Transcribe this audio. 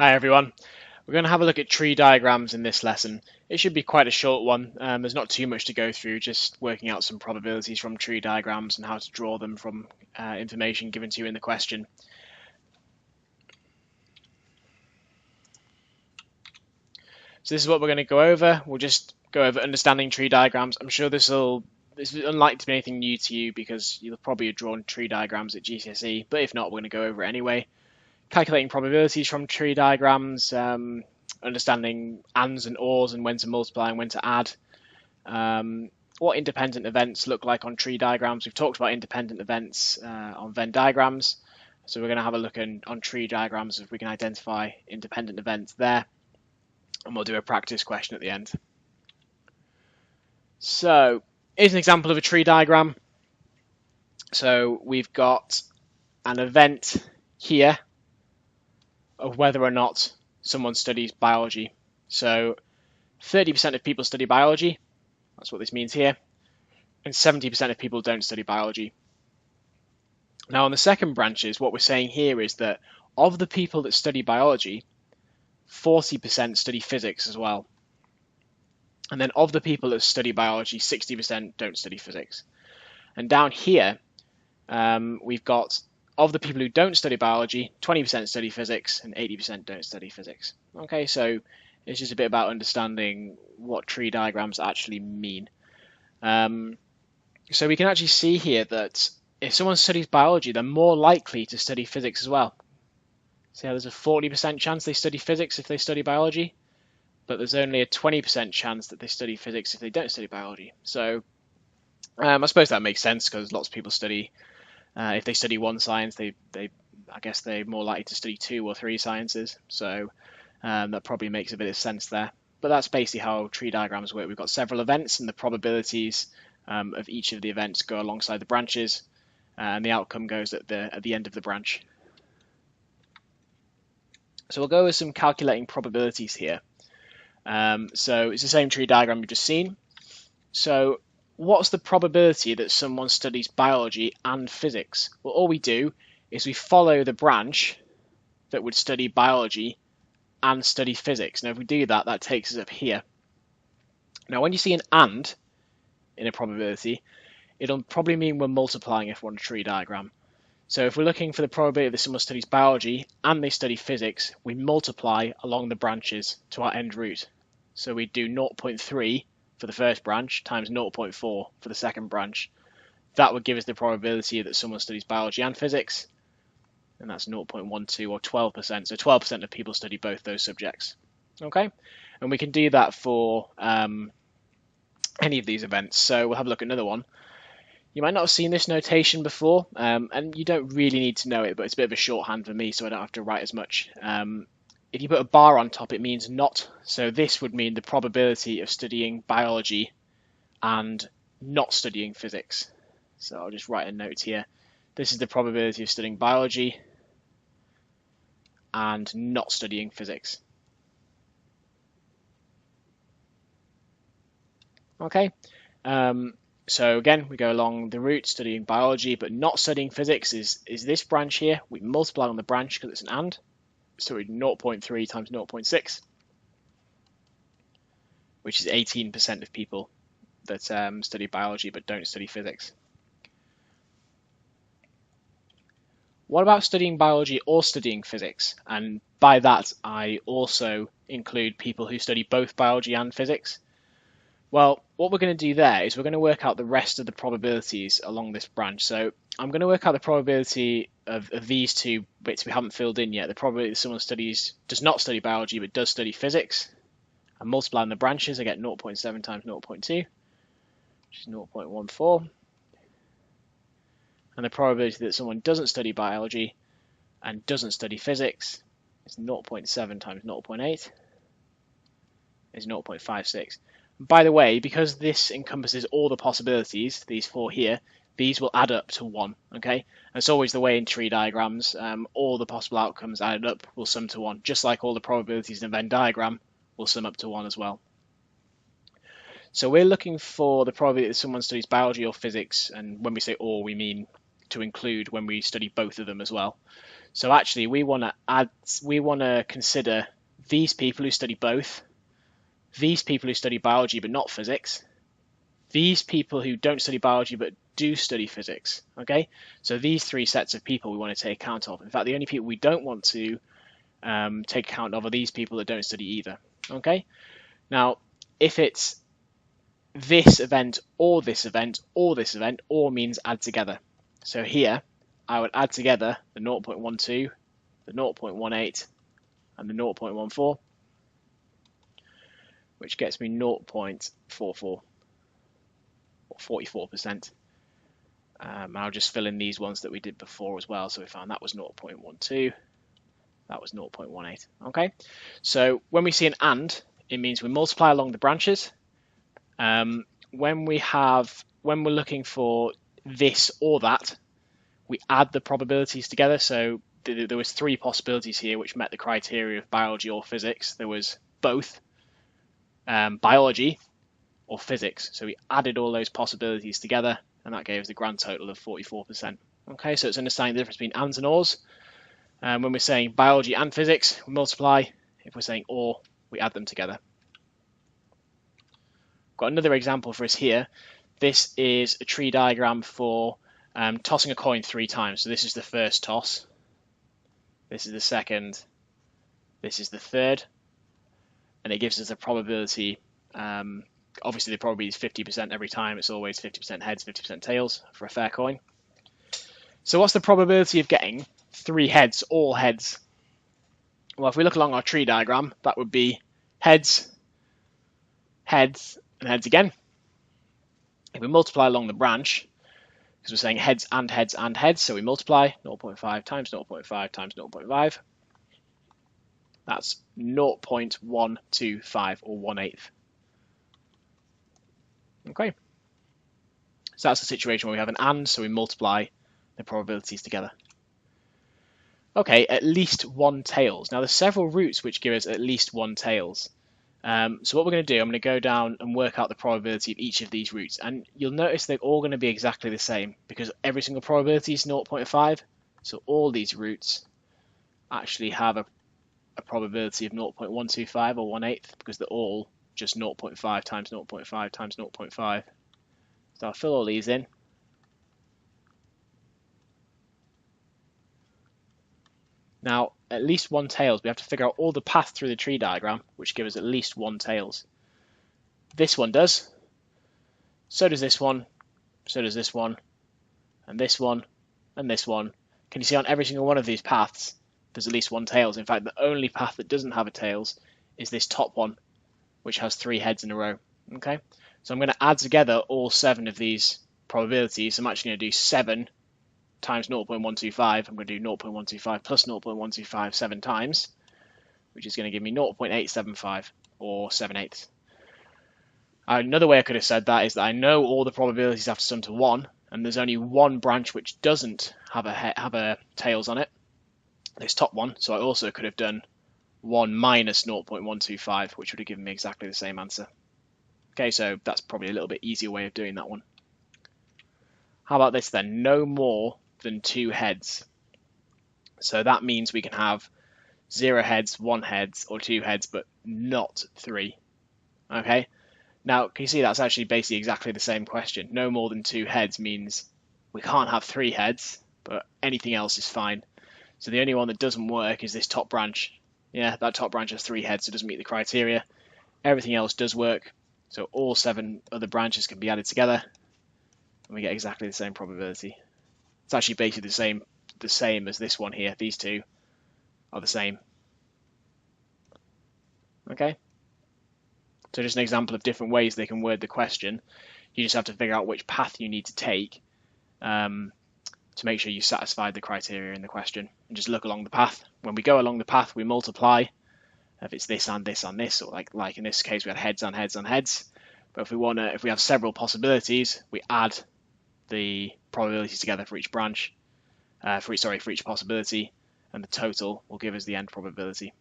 Hi everyone. We're going to have a look at tree diagrams in this lesson. It should be quite a short one. There's not too much to go through, just working out some probabilities from tree diagrams and how to draw them from information given to you in the question. So this is what we're going to go over. We'll just go over understanding tree diagrams. I'm sure this is unlikely to be anything new to you because you'll probably have drawn tree diagrams at GCSE, but if not, we're going to go over it anyway. Calculating probabilities from tree diagrams, understanding ands and ors and when to multiply and when to add, what independent events look like on tree diagrams. We've talked about independent events on Venn diagrams, so we're going to have a look on tree diagrams if we can identify independent events there, and we'll do a practice question at the end. So here's an example of a tree diagram. So we've got an event here of whether or not someone studies biology. So 30% of people study biology, that's what this means here, and 70% of people don't study biology. Now on the second branches, what we're saying here is that of the people that study biology, 40% study physics as well. And then of the people that study biology, 60% don't study physics. And down here, we've got of the people who don't study biology, 20% study physics and 80% don't study physics. Okay, so it's just a bit about understanding what tree diagrams actually mean. So we can actually see here that if someone studies biology, they're more likely to study physics as well. See how there's a 40% chance they study physics if they study biology, but there's only a 20% chance that they study physics if they don't study biology. So I suppose that makes sense because lots of people study. If they study one science, I guess they're more likely to study 2 or 3 sciences. So that probably makes a bit of sense there. But that's basically how tree diagrams work. We've got several events, and the probabilities of each of the events go alongside the branches, and the outcome goes at the end of the branch. So we'll go with some calculating probabilities here. So it's the same tree diagram you've just seen. So what's the probability that someone studies biology and physics? Well, all we do is we follow the branch that would study biology and study physics. Now, if we do that, that takes us up here. Now, when you see an and in a probability, it'll probably mean we're multiplying if we're on a tree diagram. So if we're looking for the probability that someone studies biology and they study physics, we multiply along the branches to our end root. So we do 0.3 for the first branch times 0.4 for the second branch. That would give us the probability that someone studies biology and physics, and that's 0.12 or 12%. So 12% of people study both those subjects. Okay, and we can do that for any of these events. So we'll have a look at another one. You might not have seen this notation before, and you don't really need to know it, but it's a bit of a shorthand for me, so I don't have to write as much. If you put a bar on top, it means not. So this would mean the probability of studying biology and not studying physics. So I'll just write a note here. This is the probability of studying biology and not studying physics. Okay. So again, we go along the route studying biology but not studying physics is this branch here. We multiply on the branch because it's an and. So we 0.3 times 0.6, which is 18% of people that study biology but don't study physics. What about studying biology or studying physics? And by that, I also include people who study both biology and physics. Well, what we're going to do there is we're going to work out the rest of the probabilities along this branch. So I'm going to work out the probability of these two bits we haven't filled in yet. The probability that someone does not study biology but does study physics. And multiplying the branches, I get 0.7 times 0.2, which is 0.14. And the probability that someone doesn't study biology and doesn't study physics is 0.7 times 0.8 is 0.56. By the way, because this encompasses all the possibilities, these 4 here, these will add up to 1, okay? And it's always the way in tree diagrams, all the possible outcomes added up will sum to 1, just like all the probabilities in a Venn diagram will sum up to 1 as well. So we're looking for the probability that someone studies biology or physics, and when we say or, we mean to include when we study both of them as well. So actually we want to consider these people who study both, these people who study biology but not physics, these people who don't study biology but do study physics. Okay, so these three sets of people we want to take account of. In fact, the only people we don't want to take account of are these people that don't study either. Okay, now if it's this event or this event or this event, or means add together. So here I would add together the 0.12, the 0.18 and the 0.14, which gets me 0.44 or 44%. I'll just fill in these ones that we did before as well. So we found that was 0.12, that was 0.18. Okay, so when we see an and, it means we multiply along the branches. When we're looking for this or that, we add the probabilities together. So there was three possibilities here which met the criteria of biology or physics. There was both biology or physics. So we added all those possibilities together, and that gave us the grand total of 44%. Okay, so it's understanding the difference between ands and ors. When we're saying biology and physics, we multiply. If we're saying or, we add them together. Got another example for us here. This is a tree diagram for tossing a coin 3 times. So this is the first toss, this is the second, this is the third, and it gives us a probability. Obviously the probability is 50% every time. It's always 50% heads, 50% tails for a fair coin. So what's the probability of getting 3 heads, all heads? Well, if we look along our tree diagram, that would be heads, heads, and heads again. If we multiply along the branch, because we're saying heads and heads and heads, so we multiply 0.5 times 0.5 times 0.5. That's 0.125 or 1/8. Okay, so that's the situation where we have an and, so we multiply the probabilities together. Okay, at least 1 tails. Now there's several routes which give us at least 1 tails. So what we're going to do, I'm going to go down and work out the probability of each of these routes, and you'll notice they're all going to be exactly the same because every single probability is 0.5. So all these routes actually have a probability of 0.125 or 1/8 because they're all just 0.5 times 0.5 times 0.5. So I'll fill all these in. Now, at least 1 tails, we have to figure out all the paths through the tree diagram, which give us at least 1 tails. This one does. So does this one. So does this one. And this one. And this one. Can you see on every single one of these paths, there's at least 1 tails. In fact, the only path that doesn't have a tails is this top one, which has 3 heads in a row. Okay, so I'm going to add together all 7 of these probabilities. I'm actually going to do 7 times 0.125, I'm going to do 0.125 plus 0.125 7 times, which is going to give me 0.875 or 7/8. Another way I could have said that is that I know all the probabilities have to sum to 1, and there's only one branch which doesn't have a tails on it, this top one, so I also could have done 1 minus 0.125, which would have given me exactly the same answer. Okay, so that's probably a little bit easier way of doing that one. How about this then? No more than 2 heads. So that means we can have 0 heads, 1 heads, or 2 heads, but not 3. Okay, now can you see that's actually basically exactly the same question. No more than 2 heads means we can't have 3 heads, but anything else is fine. So the only one that doesn't work is this top branch. Yeah, that top branch has 3 heads, so it doesn't meet the criteria. Everything else does work, so all 7 other branches can be added together, and we get exactly the same probability. It's actually basically the same as this one here. These two are the same. Okay, so just an example of different ways they can word the question. You just have to figure out which path you need to take to make sure you satisfy the criteria in the question, and just look along the path. When we go along the path, we multiply. If it's this and this and this, or like in this case, we had heads and heads and heads. But if we have several possibilities, we add the probabilities together for each branch, for each possibility, and the total will give us the end probability.